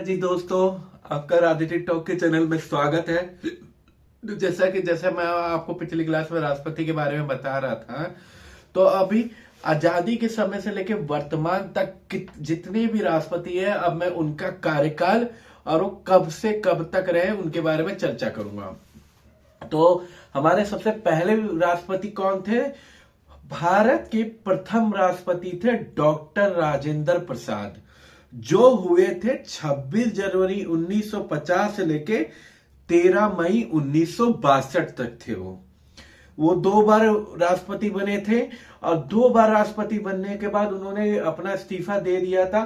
जी दोस्तों, आपका राजनीति टॉक के चैनल में स्वागत है। तो जैसा मैं आपको पिछली क्लास में राष्ट्रपति के बारे में बता रहा था, तो अभी आजादी के समय से लेकर वर्तमान तक जितने भी राष्ट्रपति हैं, अब मैं उनका कार्यकाल और वो कब से कब तक रहे उनके बारे में चर्चा करूंगा। तो हमारे सबसे पहले राष्ट्रपति कौन थे? भारत के प्रथम राष्ट्रपति थे डॉक्टर राजेंद्र प्रसाद, जो हुए थे 26 जनवरी 1950 से लेके 13 मई 1962 तक थे। वो 2 बार राष्ट्रपति बने थे और 2 बार राष्ट्रपति बनने के बाद उन्होंने अपना इस्तीफा दे दिया था।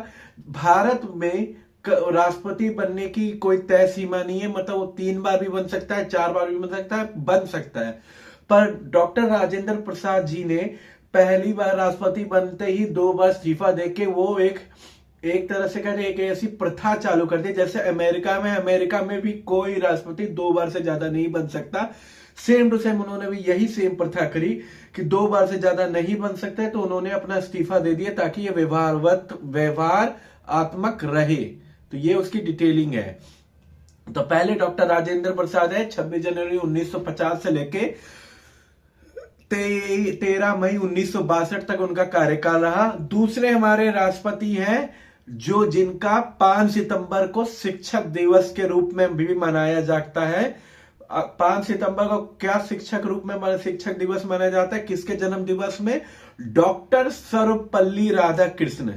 भारत में राष्ट्रपति बनने की कोई तय सीमा नहीं है, मतलब वो 3 बार भी बन सकता है, 4 बार भी बन सकता है। पर डॉक्टर राजेंद्र प्रसाद जी ने पहली बार राष्ट्रपति बनते ही 2 बार इस्तीफा देके वो एक तरह से कहते एक ऐसी प्रथा चालू कर दी, जैसे अमेरिका में भी कोई राष्ट्रपति 2 बार से ज्यादा नहीं बन सकता। सेम टू सेम उन्होंने भी यही सेम प्रथा करी कि 2 बार से ज्यादा नहीं बन सकते, तो उन्होंने अपना इस्तीफा दे दिया ताकि ये व्यवहारात्मक रहे। तो ये उसकी डिटेलिंग है। तो पहले डॉक्टर राजेंद्र प्रसाद है, 26 जनवरी 1950 से लेके 13 मई 1962 तक उनका कार्यकाल रहा। दूसरे हमारे राष्ट्रपति हैं जिनका 5 सितंबर को शिक्षक दिवस के रूप में भी मनाया जाता है। 5 सितंबर को क्या शिक्षक दिवस मनाया जाता है? किसके जन्म दिवस में? डॉक्टर सर्वपल्ली राधाकृष्ण।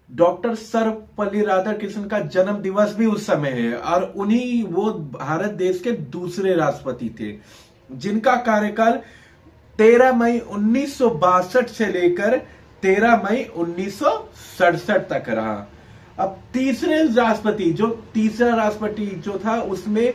डॉक्टर सर्वपल्ली राधाकृष्ण का जन्म दिवस भी उस समय है और वो भारत देश के दूसरे राष्ट्रपति थे जिनका कार्यकाल 13 मई 1962 से लेकर 13 मई 1967 तक रहा। अब तीसरा राष्ट्रपति जो था, उसमें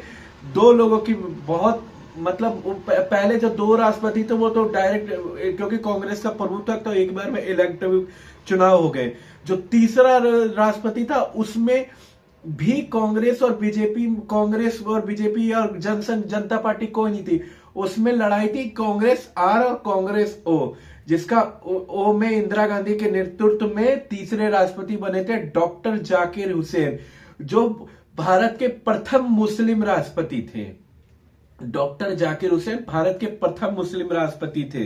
2 लोगों की बहुत पहले जो 2 राष्ट्रपति थे वो तो डायरेक्ट, क्योंकि कांग्रेस का प्रभुत्व था तो एक बार में इलेक्टिव चुनाव हो गए। जो तीसरा राष्ट्रपति था उसमें भी कांग्रेस और बीजेपी और जनता पार्टी कोई नहीं थी। उसमें लड़ाई थी कांग्रेस आर और कांग्रेस ओ, जिसका ओ में इंदिरा गांधी के नेतृत्व में तीसरे राष्ट्रपति बने थे डॉक्टर जाकिर हुसैन, जो भारत के प्रथम मुस्लिम राष्ट्रपति थे। डॉक्टर जाकिर हुसैन भारत के प्रथम मुस्लिम राष्ट्रपति थे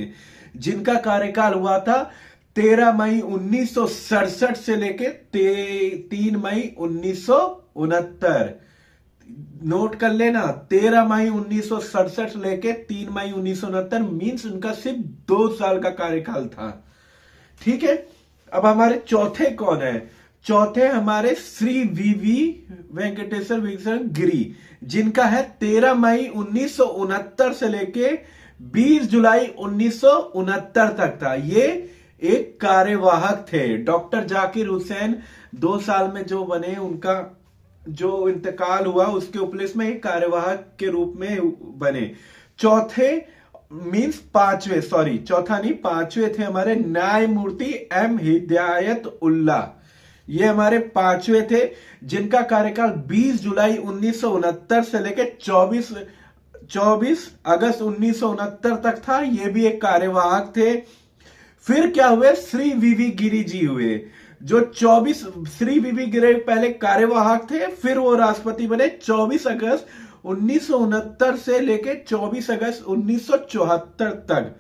जिनका कार्यकाल हुआ था 13 मई 1967 से लेके 3 मई 1969। नोट कर लेना, 13 मई 1967 लेके 3 मई 1969 मींस उनका सिर्फ 2 साल का कार्यकाल था। ठीक है। अब हमारे चौथे कौन है? चौथे हमारे श्री वीवी वेंकटेश्वर गिरी, जिनका है 13 मई 1969 से लेके 20 जुलाई 1969 तक था। ये एक कार्यवाहक थे। डॉक्टर जाकिर हुसैन 2 साल में जो बने, उनका जो इंतकाल हुआ उसके उपलक्ष्य में एक कार्यवाहक के रूप में बने। पांचवे थे हमारे न्यायमूर्ति एम हिदायत उल्ला। ये हमारे 5वें थे जिनका कार्यकाल 20 जुलाई 1969 से लेकर 24 अगस्त 1969 तक था। ये भी एक कार्यवाहक थे। फिर क्या हुए? श्री वीवी गिरी जी हुए, जो श्री वीवी गिरी पहले कार्यवाहक थे, फिर वो राष्ट्रपति बने 24 अगस्त 1969 से लेके 24 अगस्त 1974 तक।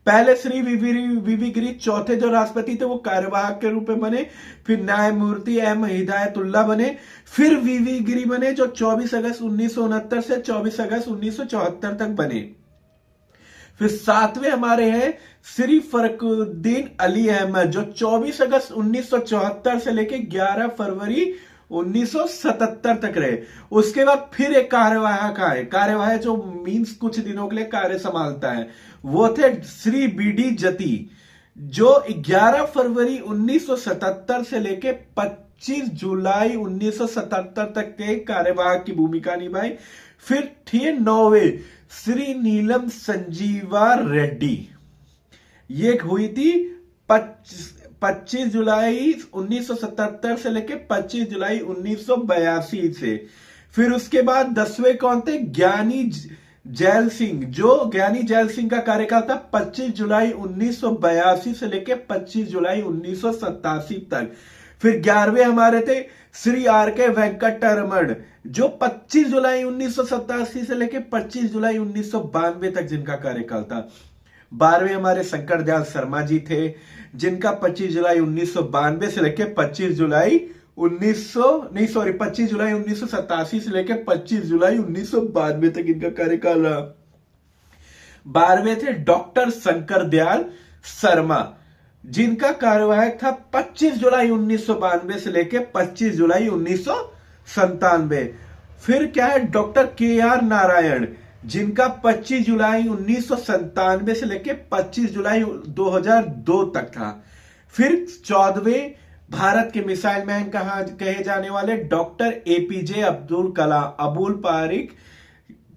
पहले श्री वीवी गिरी चौथे जो राष्ट्रपति थे वो कार्यवाहक के रूप में बने, फिर न्यायमूर्ति एम हिदायतुल्ला बने, फिर वीवी गिरी बने जो 24 अगस्त 1969 से 24 अगस्त 1974 तक बने। फिर 7वें हमारे हैं श्री फरुखुद्दीन अली अहमद, जो 24 अगस्त 1974 से लेके 11 फरवरी 1977 तक रहे। उसके बाद फिर एक कार्यवाहक जो मींस कुछ दिनों के लिए कार्य संभालता है, वो थे श्री बीडी जती, जो 11 फरवरी 1977 से लेके 25 जुलाई 1977 तक के कार्यवाहक की भूमिका निभाई। फिर थे 9वें श्री नीलम संजीवा रेड्डी। ये हुई थी 25 जुलाई 1977 से लेके 25 जुलाई 1982 से। फिर उसके बाद 10वें कौन थे? ज्ञानी जैल सिंह का कार्यकाल था 25 जुलाई 1982 से लेके 25 जुलाई 1987 तक। फिर 11वें हमारे थे श्री आर के वेंकटरमण, जो 25 जुलाई 1987 से लेकर 25 जुलाई 1992 तक जिनका कार्यकाल था। 12वें हमारे शंकर दयाल शर्मा जी थे, जिनका 25 जुलाई 1992 से लेकर 25 जुलाई 1987 से लेकर 25 जुलाई 1992 तक इनका कार्यकाल रहा। 12वें थे डॉक्टर शंकर दयाल शर्मा, जिनका कार्यवाहक था 25 जुलाई 1992 से लेकर 25 जुलाई 1997। फिर क्या है, डॉक्टर KR नारायण, जिनका 25 जुलाई 1997 से लेकर 25 जुलाई 2002 तक था। फिर 14वें भारत के मिसाइल मैन कहे जाने वाले डॉक्टर APJ अबुल पारिक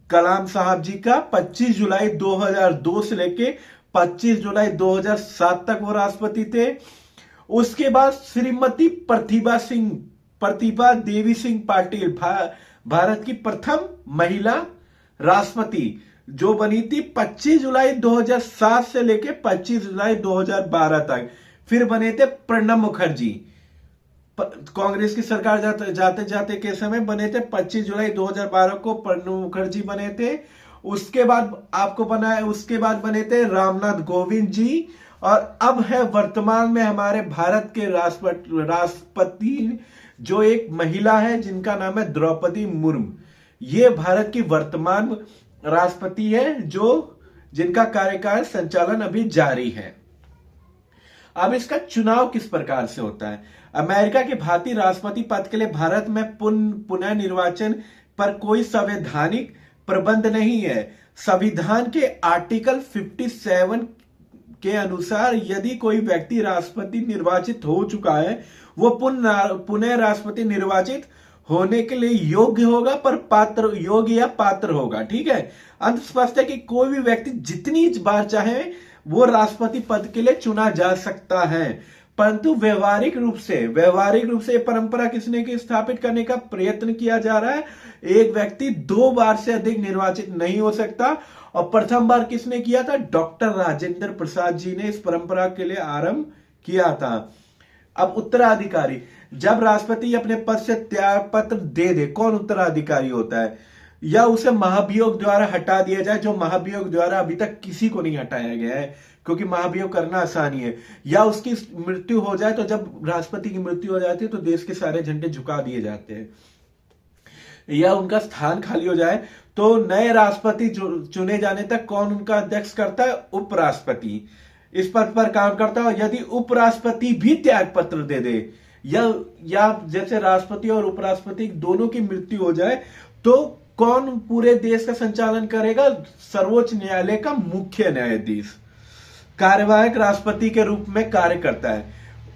कलाम साहब जी का 25 जुलाई 2002 से लेके 25 जुलाई 2007 तक वो राष्ट्रपति थे। उसके बाद श्रीमती प्रतिभा देवी सिंह पाटिल, भारत की प्रथम महिला राष्ट्रपति, जो बनी थी 25 जुलाई 2007 से लेके 25 जुलाई 2012 तक। फिर बने थे प्रणब मुखर्जी, कांग्रेस की सरकार जाते जाते के समय बने थे 25 जुलाई 2012 को प्रणब मुखर्जी बने थे। उसके बाद बने थे रामनाथ कोविंद जी, और अब है वर्तमान में हमारे भारत के राष्ट्रपति जो एक महिला है, जिनका नाम है द्रौपदी मुर्मू। ये भारत की वर्तमान राष्ट्रपति है, जिनका कार्यकाल संचालन अभी जारी है। अब इसका चुनाव किस प्रकार से होता है? अमेरिका के भारतीय राष्ट्रपति पद के लिए भारत में पुनः निर्वाचन पर कोई संवैधानिक प्रबंध नहीं है। संविधान के आर्टिकल 57 के अनुसार यदि कोई व्यक्ति राष्ट्रपति निर्वाचित हो चुका है, वो पुनः राष्ट्रपति निर्वाचित होने के लिए योग्य होगा, पर योग्य या पात्र होगा। ठीक है, अंत स्पष्ट है कि कोई भी व्यक्ति जितनी बार चाहे वो राष्ट्रपति पद के लिए चुना जा सकता है, परंतु व्यवहारिक रूप से परंपरा किसने की स्थापित करने का प्रयत्न किया जा रहा है। एक व्यक्ति 2 बार से अधिक निर्वाचित नहीं हो सकता, और प्रथम बार किसने किया था? डॉक्टर राजेंद्र प्रसाद जी ने इस परंपरा के लिए आरंभ किया था। अब उत्तराधिकारी, जब राष्ट्रपति अपने पद से त्याग पत्र दे दे, कौन उत्तराधिकारी होता है? या उसे महाभियोग द्वारा हटा दिया जाए, जो महाभियोग द्वारा अभी तक किसी को नहीं हटाया गया है, क्योंकि महाभियोग करना आसानी है। या उसकी मृत्यु हो जाए, तो जब राष्ट्रपति की मृत्यु हो जाती है तो देश के सारे झंडे झुका दिए जाते हैं। या उनका स्थान खाली हो जाए तो नए राष्ट्रपति चुने जाने तक कौन उनका अध्यक्ष करता है? उपराष्ट्रपति इस पद पर काम करता है। यदि उपराष्ट्रपति भी त्याग पत्र दे दे, या जैसे राष्ट्रपति और उपराष्ट्रपति दोनों की मृत्यु हो जाए, तो कौन पूरे देश का संचालन करेगा? सर्वोच्च न्यायालय का मुख्य न्यायाधीश कार्यवाहक राष्ट्रपति के रूप में कार्य करता है।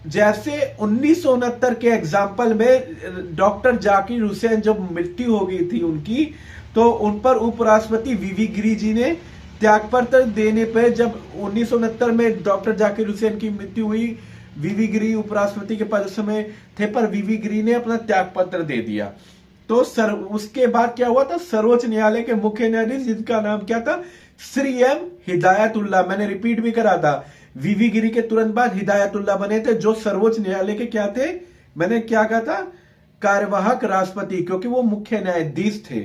जैसे 1969 के एग्जाम्पल में डॉक्टर जाकिर हुसैन जब मृत्यु हो गई थी उनकी, तो उन पर उपराष्ट्रपति वीवी गिरी जी ने त्यागपत्र देने पर, जब 1969 में डॉक्टर जाकिर हुसैन की मृत्यु हुई, वीवी गिरी उपराष्ट्रपति के पद समय थे, पर वीवी गिरी ने अपना त्यागपत्र दे दिया। तो उसके बाद क्या हुआ था? सर्वोच्च न्यायालय के मुख्य न्यायाधीश, जिनका नाम क्या था? श्री M हिदायतुल्लाह। मैंने रिपीट भी करा था, वीवी गिरी के तुरंत बाद हिदायतुल्लाह बने थे, जो सर्वोच्च न्यायालय के क्या थे? मैंने क्या कहा था? कार्यवाहक राष्ट्रपति, क्योंकि वो मुख्य न्यायाधीश थे,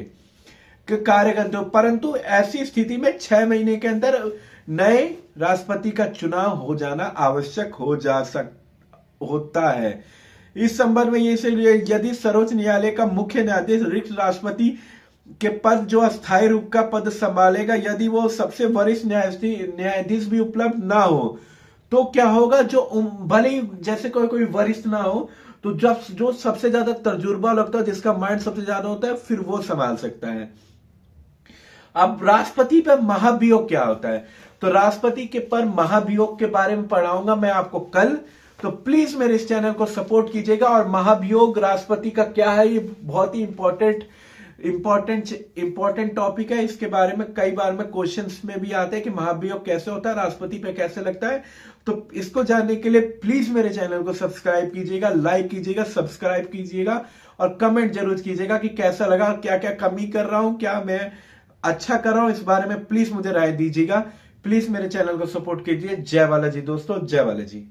कार्य करते हो। परंतु ऐसी स्थिति में 6 महीने के अंदर नए राष्ट्रपति का चुनाव हो जाना आवश्यक होता है। इस संबंध में यदि सर्वोच्च न्यायालय का मुख्य न्यायाधीश रिक्त राष्ट्रपति के पद जो अस्थायी रूप का पद संभालेगा, यदि वो सबसे वरिष्ठ न्यायाधीश भी उपलब्ध ना हो, तो क्या होगा? जो भले ही जैसे कोई वरिष्ठ ना हो, तो जो सबसे ज्यादा तजुर्बा लगता है, जिसका माइंड सबसे ज्यादा होता है, फिर वो संभाल सकता है। अब राष्ट्रपति पर महाभियोग क्या होता है? तो राष्ट्रपति के पर महाभियोग के बारे में पढ़ाऊंगा मैं आपको कल, तो प्लीज मेरे इस चैनल को सपोर्ट कीजिएगा। और महाभियोग राष्ट्रपति का क्या है, ये बहुत ही इंपॉर्टेंट टॉपिक है। इसके बारे में कई बार में क्वेश्चंस में भी आते हैं कि महाभियोग कैसे होता है, राष्ट्रपति पे कैसे लगता है। तो इसको जानने के लिए प्लीज मेरे चैनल को सब्सक्राइब कीजिएगा, लाइक कीजिएगा, सब्सक्राइब कीजिएगा, और कमेंट जरूर कीजिएगा कि कैसा लगा, क्या क्या कमी कर रहा हूं, क्या मैं अच्छा कर रहा हूं, इस बारे में प्लीज मुझे राय दीजिएगा। प्लीज मेरे चैनल को सपोर्ट कीजिए। जय बालाजी दोस्तों, जय बालाजी।